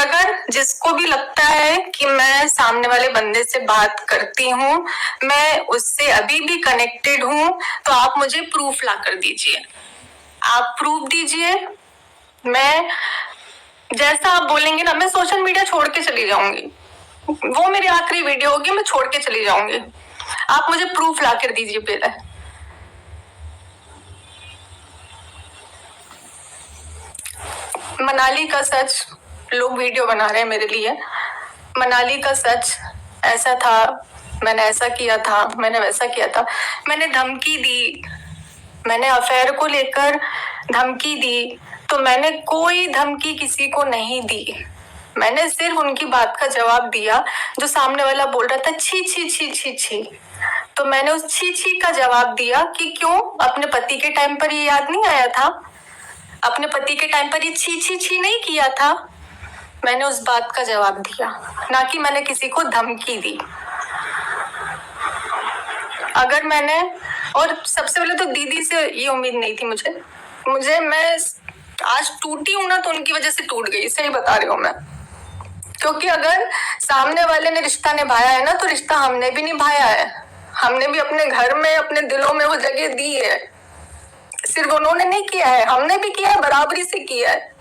अगर जिसको भी लगता है कि मैं सामने वाले बंदे से बात करती हूँ, मैं उससे अभी भी कनेक्टेड हूँ, तो आप मुझे प्रूफ ला कर दीजिए। आप प्रूफ दीजिए। मैं जैसा आप बोलेंगे ना, मैं सोशल मीडिया छोड़ के चली जाऊंगी। वो मेरी आखिरी वीडियो होगी, मैं छोड़ के चली जाऊंगी। आप मुझे प्रूफ ला कर दीजिए पहले। मनाली का सच, लोग वीडियो बना रहे हैं मेरे लिए। मनाली का सच ऐसा था, मैंने ऐसा किया था, मैंने वैसा किया था, मैंने धमकी दी, मैंने अफेयर को लेकर धमकी दी, तो मैंने कोई धमकी किसी को नहीं दी। मैंने सिर्फ उनकी बात का जवाब दिया। जो सामने वाला बोल रहा था छी छी छी छी छी, तो मैंने उस छी छी का जवाब दिया कि क्यों, अपने पति के टाइम पर ये याद नहीं आया था? अपने पति के टाइम पर ये छी छी छी नहीं किया था? मैंने उस बात का जवाब दिया, ना कि मैंने किसी को धमकी दी। अगर मैंने, और सबसे पहले तो दीदी से ये उम्मीद नहीं थी मुझे मैं आज टूटी हूं ना, तो उनकी वजह से टूट गई, सही बता रही हूँ मैं। क्योंकि अगर सामने वाले ने रिश्ता निभाया है ना, तो रिश्ता हमने भी निभाया है। हमने भी अपने घर में, अपने दिलों में वो जगह दी है। सिर्फ उन्होंने नहीं किया है, हमने भी किया है, बराबरी से किया है।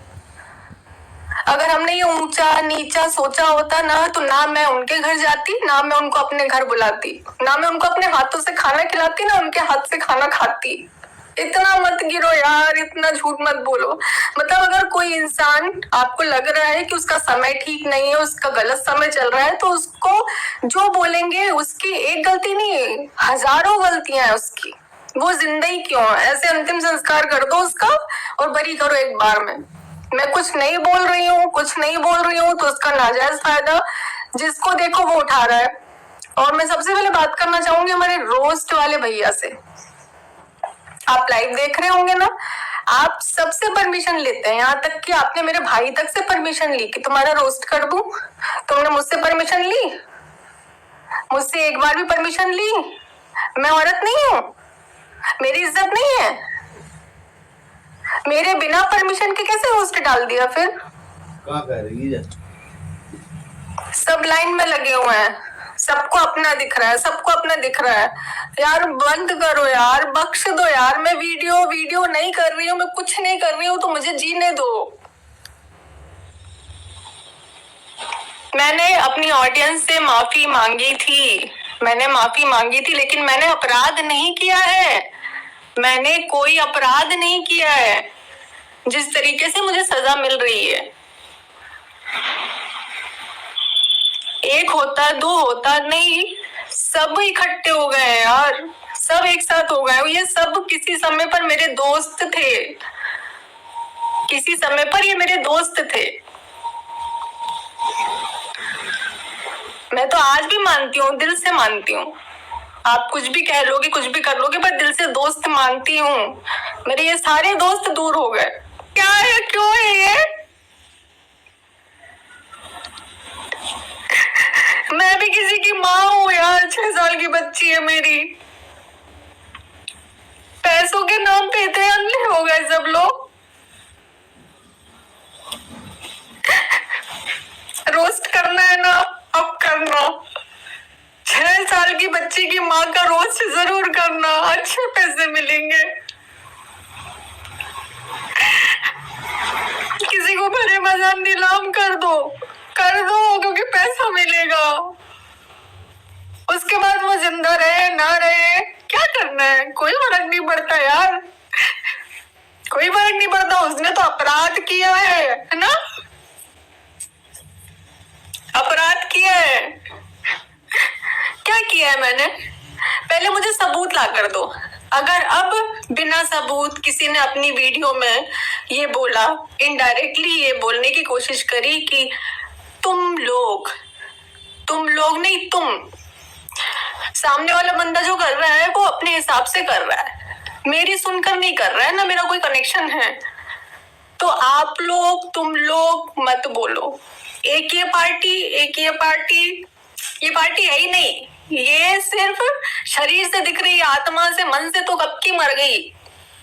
अगर हमने ये ऊंचा नीचा सोचा होता ना, तो ना मैं उनके घर जाती, ना मैं उनको अपने घर बुलाती, ना मैं उनको अपने हाथों से खाना खिलाती, ना उनके हाथ से खाना खाती। इतना मत गिरो यार, इतना झूठ मत बोलो। मतलब अगर कोई इंसान, आपको लग रहा है कि उसका समय ठीक नहीं है, उसका गलत समय चल रहा है, तो उसको जो बोलेंगे, उसकी एक गलती नहीं, हजारों गलतियां हैं उसकी। वो जिंदा ही क्यों है? ऐसे अंतिम संस्कार कर दो उसका और बरी करो एक बार में। मैं कुछ नहीं बोल रही हूँ, तो उसका नाजायज फायदा जिसको देखो वो उठा रहा है। और मैं सबसे पहले बात करना चाहूंगी हमारे रोस्ट वाले भैया से। आप लाइव देख रहे होंगे ना, आप सबसे परमिशन लेते हैं, यहाँ तक कि आपने मेरे भाई तक से परमिशन ली कि तुम्हारा रोस्ट कर दूं। तुमने मुझसे परमिशन ली? मुझसे एक बार भी परमिशन ली? मैं औरत नहीं हूँ? मेरी इज्जत नहीं है? मेरे बिना परमिशन के कैसे रोस्ट डाल दिया फिर? कहाँ कह रही है? सब लाइन में लगे हुए हैं, सबको अपना दिख रहा है, सबको अपना दिख रहा है। यार बंद करो यार, बख्श दो यार। मैं वीडियो नहीं कर रही हूँ, मैं कुछ नहीं कर रही हूँ, तो मुझे जीने दो। मैंने अपनी ऑडियंस से माफी मांगी थी, लेकिन मैंने अपराध नहीं किया है। मैंने कोई अपराध नहीं किया है। जिस तरीके से मुझे सजा मिल रही है, एक होता, दो होता नहीं, सब इकट्ठे हो गए यार, सब एक साथ हो गए। ये सब किसी समय पर मेरे दोस्त थे, किसी समय पर ये मेरे दोस्त थे। मैं तो आज भी मानती हूँ, दिल से मानती हूँ। आप कुछ भी कह लोगे, कुछ भी कर लोगे, पर दिल से दोस्त मानती हूँ। मेरे ये सारे दोस्त दूर हो गए। क्या है, क्यों है ये? मैं भी किसी की माँ हूँ यार, 6 साल की बच्ची है मेरी। पैसों के नाम पे इतने अंधे हो गए सब लोग। रोस्ट करना है ना, अब करना। 6 साल की बच्ची की माँ का रोस्ट जरूर करना, अच्छे पैसे मिलेंगे। किसी को भरे मजाक नीलाम कर दो, क्योंकि पैसा मिलेगा। उसके बाद वो जिंदा रहे ना रहे, क्या करना है, कोई फर्क नहीं पड़ता यार, कोई फर्क नहीं पड़ता। उसने तो अपराध किया है ना, अपराध किया है। क्या किया है मैंने? पहले मुझे सबूत ला कर दो। अगर अब बिना सबूत किसी ने अपनी वीडियो में ये बोला, इनडायरेक्टली ये बोलने की कोशिश करी कि तुम लोग नहीं, तुम, सामने वाला बंदा जो कर रहा है वो अपने हिसाब से कर रहा है, मेरी सुनकर नहीं कर रहा है ना, मेरा कोई कनेक्शन है। तो आप लोग, तुम लोग मत बोलो। एक ये पार्टी है ही नहीं। ये सिर्फ शरीर से दिख रही है, आत्मा से, मन से तो कब की मर गई,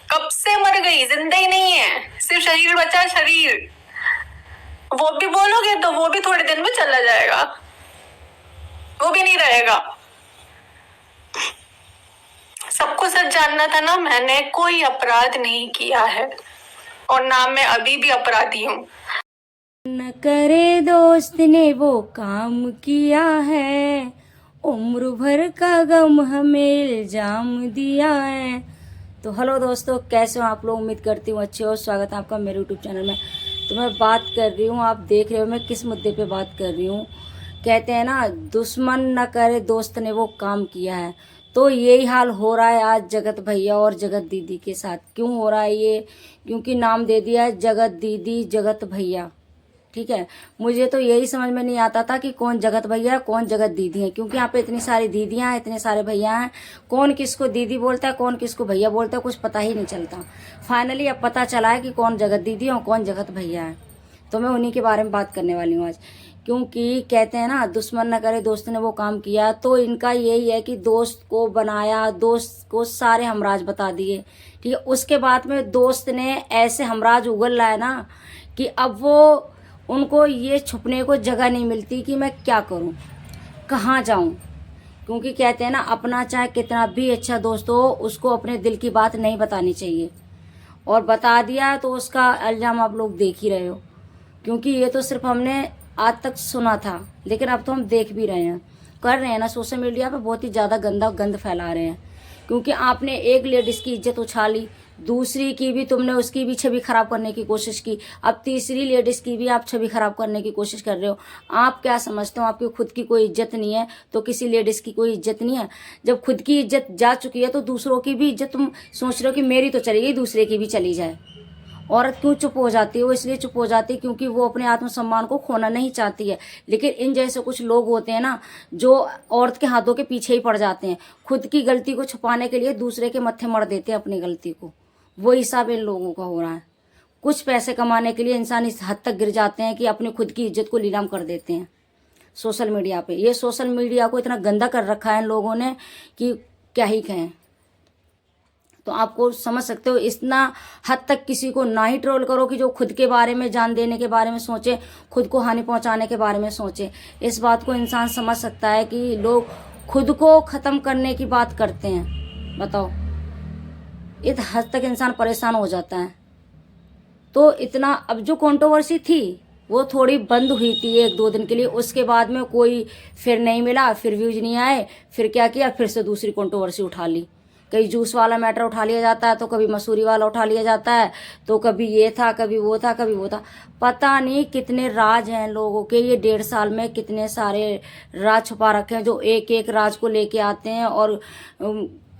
कब से मर गई, जिंदा ही नहीं है। सिर्फ शरीर बचा, शरीर। वो भी बोलोगे तो वो भी थोड़े दिन में चला जाएगा, वो भी नहीं रहेगा। सबको सच जानना था ना, मैंने कोई अपराध नहीं किया है और ना मैं अभी भी अपराधी हूँ। न करे दोस्त ने वो काम किया है, उम्र भर का गम हमें इल्जाम दिया है। तो हेलो दोस्तों, कैसे हो आप लोग? उम्मीद करती हूँ अच्छे हो। स्वागत है आपका मेरे यूट्यूब चैनल में। तो मैं बात कर रही हूँ, आप देख रहे हो मैं किस मुद्दे पे बात कर रही हूँ। कहते हैं ना, दुश्मन न करे दोस्त ने वो काम किया है। तो यही हाल हो रहा है आज जगत भैया और जगत दीदी के साथ। क्यों हो रहा है ये? क्योंकि नाम दे दिया है जगत दीदी जगत भैया। ठीक है, मुझे तो यही समझ में नहीं आता था कि कौन जगत भैया कौन जगत दीदी है, क्योंकि यहाँ पे इतनी सारी दीदियाँ हैं, इतने सारे भैया हैं। कौन किसको दीदी बोलता है, कौन किसको भैया बोलता है, कुछ पता ही नहीं चलता। फाइनली अब पता चला है कि कौन जगत दीदी है और कौन जगत भैया है। तो मैं उन्हीं के बारे में बात करने वाली हूँ आज। क्योंकि कहते हैं ना, दुश्मन न करे दोस्त ने वो काम किया। तो इनका यही है कि दोस्त को बनाया, दोस्त को सारे हमराज बता दिए। ठीक है, उसके बाद में दोस्त ने ऐसे हमराज उगल रहा है ना कि अब वो उनको ये छुपने को जगह नहीं मिलती कि मैं क्या करूं, कहाँ जाऊं। क्योंकि कहते हैं ना, अपना चाहे कितना भी अच्छा दोस्त हो, उसको अपने दिल की बात नहीं बतानी चाहिए। और बता दिया तो उसका इल्ज़ाम आप लोग देख ही रहे हो। क्योंकि ये तो सिर्फ हमने आज तक सुना था, लेकिन अब तो हम देख भी रहे हैं, कर रहे हैं ना। सोशल मीडिया पे बहुत ही ज़्यादा गंद फैला रहे हैं। क्योंकि आपने एक लेडीज़ की इज्जत उछाली, दूसरी की भी तुमने उसकी भी छवि खराब करने की कोशिश की, अब तीसरी लेडीज़ की भी आप छवि खराब करने की कोशिश कर रहे हो। आप क्या समझते हो, आपकी खुद की कोई इज्जत नहीं है तो किसी लेडीज़ की कोई इज्जत नहीं है? जब खुद की इज्जत जा चुकी है तो दूसरों की भी इज्जत तुम सोच रहे हो कि मेरी तो चली गई, दूसरे की भी चली जाए। औरत क्यों चुप हो जाती है? वो इसलिए चुप हो जाती है क्योंकि वो अपने आत्मसम्मान को खोना नहीं चाहती है। लेकिन इन जैसे कुछ लोग होते हैं ना, जो औरत के हाथों के पीछे ही पड़ जाते हैं, खुद की गलती को छुपाने के लिए दूसरे के मत्थे मर देते हैं अपनी गलती को। वो हिसाब इन लोगों का हो रहा है। कुछ पैसे कमाने के लिए इंसान इस हद तक गिर जाते हैं कि अपनी खुद की इज्जत को नीलाम कर देते हैं सोशल मीडिया पे। ये सोशल मीडिया को इतना गंदा कर रखा है इन लोगों ने कि क्या ही कहें। तो आपको समझ सकते हो, इतना हद तक किसी को ना ही ट्रोल करो कि जो खुद के बारे में, जान देने के बारे में सोचे, खुद को हानि पहुंचाने के बारे में सोचे। इस बात को इंसान समझ सकता है कि लोग खुद को ख़त्म करने की बात करते हैं। बताओ, इस हद तक इंसान परेशान हो जाता है। तो इतना, अब जो कंट्रोवर्सी थी वो थोड़ी बंद हुई थी 1-2 दिन के लिए, उसके बाद में कोई फिर नहीं मिला, फिर व्यूज नहीं आए, फिर क्या किया, फिर से दूसरी कंट्रोवर्सी उठा ली। कहीं जूस वाला मैटर उठा लिया जाता है, तो कभी मसूरी वाला उठा लिया जाता है, तो कभी ये था, कभी वो था, कभी वो था। पता नहीं कितने राज हैं लोगों के। ये 1.5 साल में कितने सारे राज छुपा रखे हैं, जो एक एक राज को लेके आते हैं और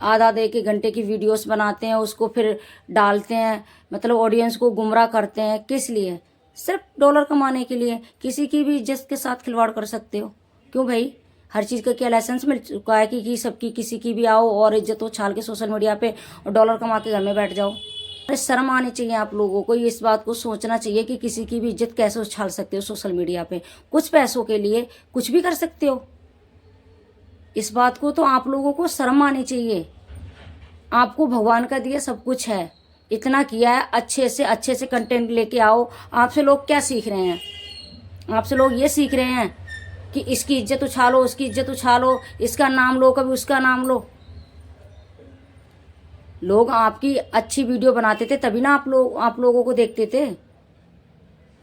आधा एक घंटे की वीडियोस बनाते हैं, उसको फिर डालते हैं, मतलब ऑडियंस को गुमराह करते हैं। किस लिए? सिर्फ डॉलर कमाने के लिए। किसी की भी इज्जत के साथ खिलवाड़ कर सकते हो। क्यों भाई? हर चीज़ का क्या लाइसेंस मिल चुका है कि सबकी किसी की भी आओ और इज्जत उछाल के सोशल मीडिया पे और डॉलर कमा के घर में बैठ जाओ? अरे शर्म आनी चाहिए आप लोगों को। इस बात को सोचना चाहिए कि किसी की भी इज्जत कैसे उछाल सकते हो सोशल मीडिया पे। कुछ पैसों के लिए कुछ भी कर सकते हो। इस बात को तो आप लोगों को शर्म आनी चाहिए। आपको भगवान का दिया सब कुछ है, इतना किया है, अच्छे से कंटेंट लेके आओ। आपसे लोग क्या सीख रहे हैं? आपसे लोग ये सीख रहे हैं कि इसकी इज्जत उछालो, उसकी इज्जत उछालो, इसका नाम लो, कभी उसका नाम लो। लोग आपकी अच्छी वीडियो बनाते थे तभी ना आप लोगों को देखते थे।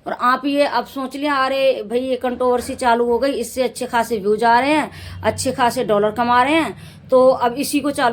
और आप ये अब सोच लिया, अरे भाई ये कंट्रोवर्सी चालू हो गई, इससे अच्छे खासे व्यूज आ रहे हैं, अच्छे खासे डॉलर कमा रहे हैं, तो अब इसी को चालू